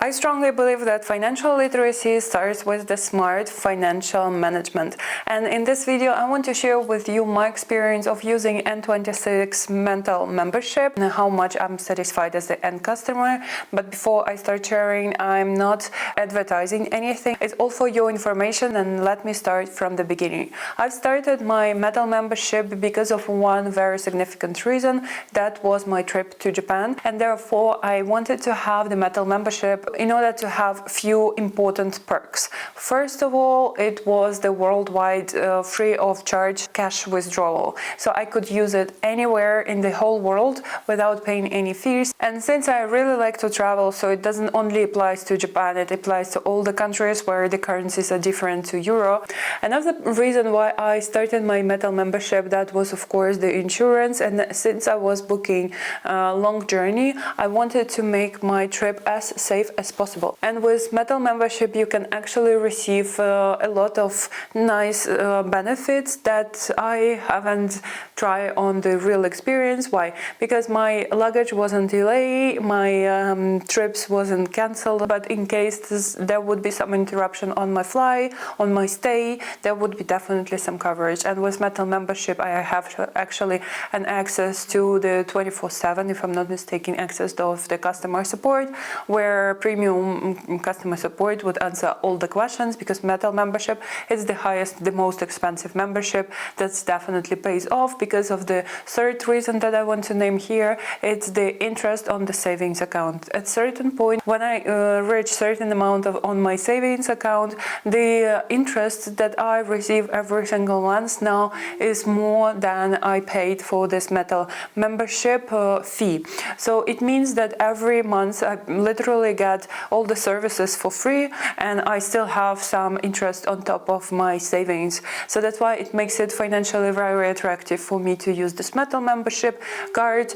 I strongly believe that financial literacy starts with the smart financial management. And in this video, I want to share with you my experience of using N26 Metal membership and how much I'm satisfied as the end customer. But before I start sharing, I'm not advertising anything. It's all for your information, and let me start from the beginning. I've started my Metal membership because of one very significant reason. That was my trip to Japan, and therefore I wanted to have the Metal membership in order to have few important perks. First of all, it was the worldwide free of charge cash withdrawal. So I could use it anywhere in the whole world without paying any fees. And since I really like to travel, so it doesn't only apply to Japan, it applies to all the countries where the currencies are different to euro. Another reason why I started my Metal membership, that was of course the insurance. And since I was booking a long journey, I wanted to make my trip as safe as possible. And with Metal membership, you can actually receive a lot of nice benefits that I haven't tried on the real experience. Why? Because my luggage wasn't delayed, my trips wasn't cancelled, but in case there would be some interruption on my flight, on my stay, there would be definitely some coverage. And with Metal membership, I have actually an access to the 24/7, if I'm not mistaken, access of the customer support, where premium customer support would answer all the questions, because Metal membership is the highest, the most expensive membership. That's definitely pays off because of the third reason that I want to name here. It's the interest on the savings account. At certain point, when I reach certain amount on my savings account, the interest that I receive every single month now is more than I paid for this Metal membership fee. So it means that every month I literally get all the services for free, and I still have some interest on top of my savings. So that's why it makes it financially very attractive for me to use this Metal membership card.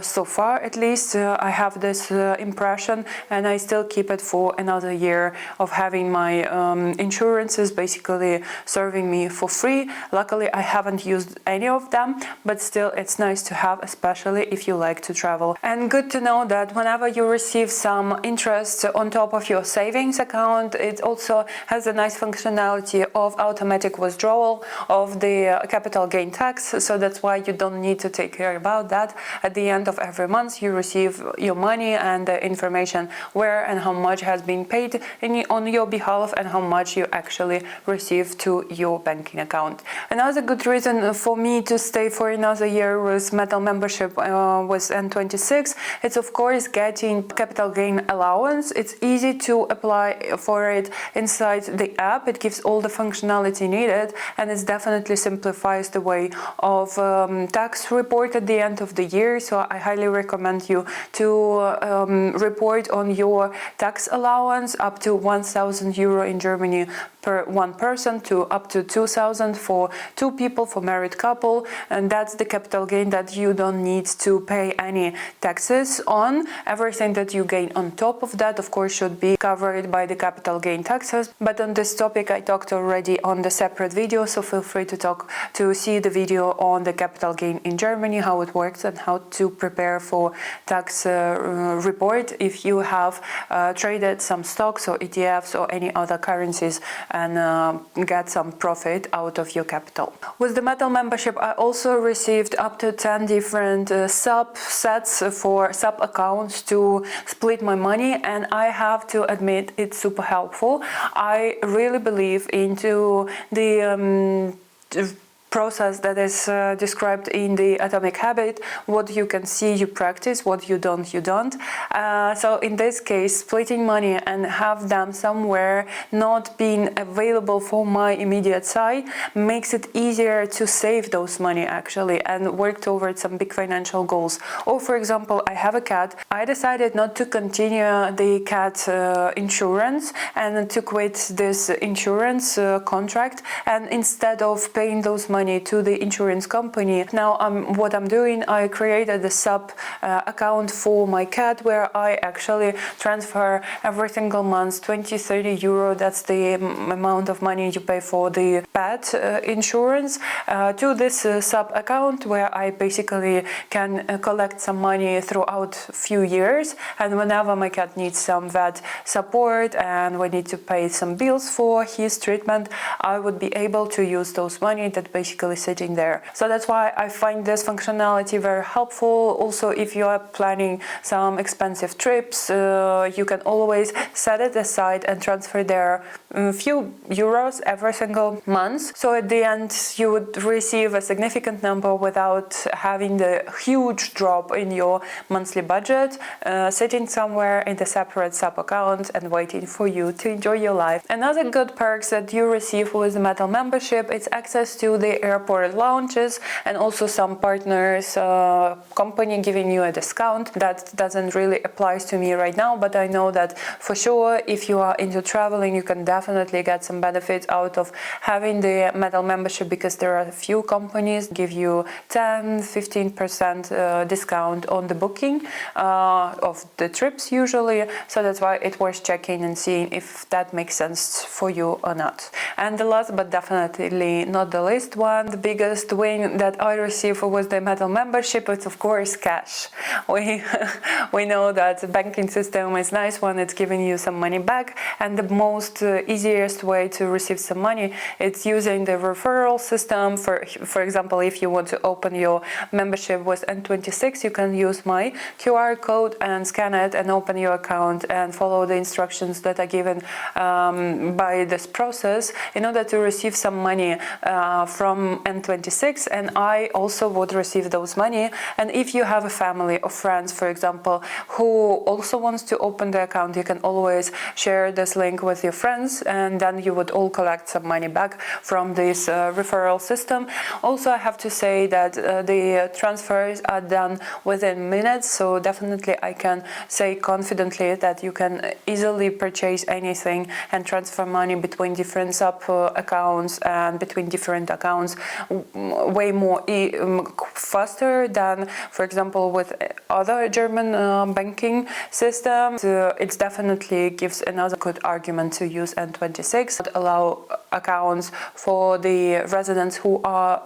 So far, at least, I have this impression, and I still keep it for another year of having my insurances basically serving me for free. Luckily, I haven't used any of them, but still it's nice to have, especially if you like to travel. And good to know that whenever you receive some interest on top of your savings account, it also has a nice functionality of automatic withdrawal of the capital gain tax. So that's why you don't need to take care about that. At the end of every month, you receive your money and the information where and how much has been paid on your behalf and how much you actually receive to your banking account. Another good reason for me to stay for another year with Metal membership with N26, it's of course getting capital gain allowance. It's easy to apply for it inside the app. It gives all the functionality needed, and it definitely simplifies the way of tax report at the end of the year. So I highly recommend you to report on your tax allowance up to 1,000 euro in Germany per one person, to up to 2,000 for two people, for married couple. And that's the capital gain that you don't need to pay any taxes on. Everything that you gain on top of that, of course, should be covered by the capital gain taxes. But on this topic, I talked already on the separate video, so feel free to see the video on the capital gain in Germany, how it works and how to prepare for tax report if you have traded some stocks or ETFs or any other currencies and get some profit out of your capital. With the Metal membership, I also received up to 10 different subsets for sub accounts to split my money, and I have to admit it's super helpful. I really believe into the process that is described in the Atomic Habit. What you can see, you practice. What you don't, you don't. So in this case, splitting money and have them somewhere not being available for my immediate side makes it easier to save those money actually and work towards some big financial goals. Or for example, I have a cat. I decided not to continue the cat insurance and to quit this insurance contract, and instead of paying those money money to the insurance company. Now what I'm doing, I created a sub account for my cat where I actually transfer every single month 20-30 euro. That's the amount of money you pay for the pet insurance to this sub account, where I basically can collect some money throughout few years, and whenever my cat needs some vet support and we need to pay some bills for his treatment, I would be able to use those money that basically sitting there. So that's why I find this functionality very helpful. Also, if you are planning some expensive trips, you can always set it aside and transfer there a few euros every single month. So at the end you would receive a significant number without having the huge drop in your monthly budget, sitting somewhere in the separate sub account and waiting for you to enjoy your life. Another good perks that you receive with the Metal membership is access to the airport lounges, and also some partners company giving you a discount. That doesn't really apply to me right now, but I know that for sure if you are into traveling, you can definitely get some benefits out of having the Metal membership, because there are a few companies give you 10-15% discount on the booking of the trips usually. So that's why it's worth checking and seeing if that makes sense for you or not. And the last but definitely not the least one, the biggest win that I received with the Metal membership is of course cash. We know that the banking system is nice when it's giving you some money back, and the most easiest way to receive some money, it's using the referral system. For example, if you want to open your membership with N26, you can use my QR code and scan it and open your account and follow the instructions that are given by this process in order to receive some money from N26, and I also would receive those money. And if you have a family or friends, for example, who also wants to open the account, you can always share this link with your friends, and then you would all collect some money back from this referral system. Also, I have to say that the transfers are done within minutes, so definitely I can say confidently that you can easily purchase anything and transfer money between different sub accounts and between different accounts way more faster than, for example, with other German banking systems. It definitely gives another good argument to use N26, allow accounts for the residents who are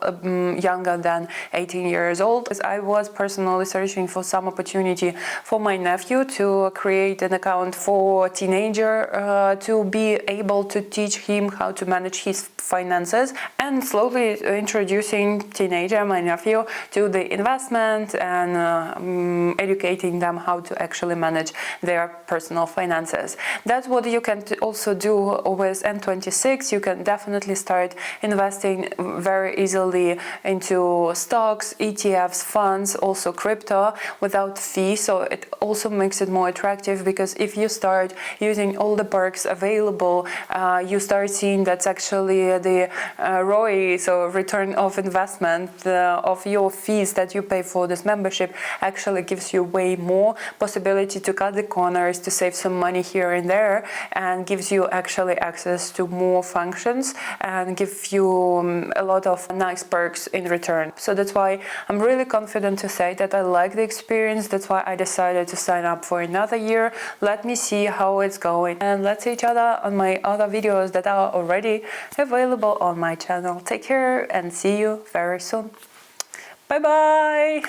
younger than 18 years old. I was personally searching for some opportunity for my nephew to create an account for teenager to be able to teach him how to manage his finances, and slowly introducing teenager, my nephew, to the investment and educating them how to actually manage their personal finances. That's what you can also do with N26. You can definitely start investing very easily into stocks, ETFs, funds, also crypto without fee. So it also makes it more attractive, because if you start using all the perks available, you start seeing that's actually the ROI, so return of investment of your fees that you pay for this membership, actually gives you way more possibility to cut the corners, to save some money here and there, and gives you actually access to more functions and give you a lot of nice perks in return. So that's why I'm really confident to say that I like the experience. That's why I decided to sign up for another year. Let me see how it's going, and let's see each other on my other videos that are already available on my channel. Take care and see you very soon. Bye bye.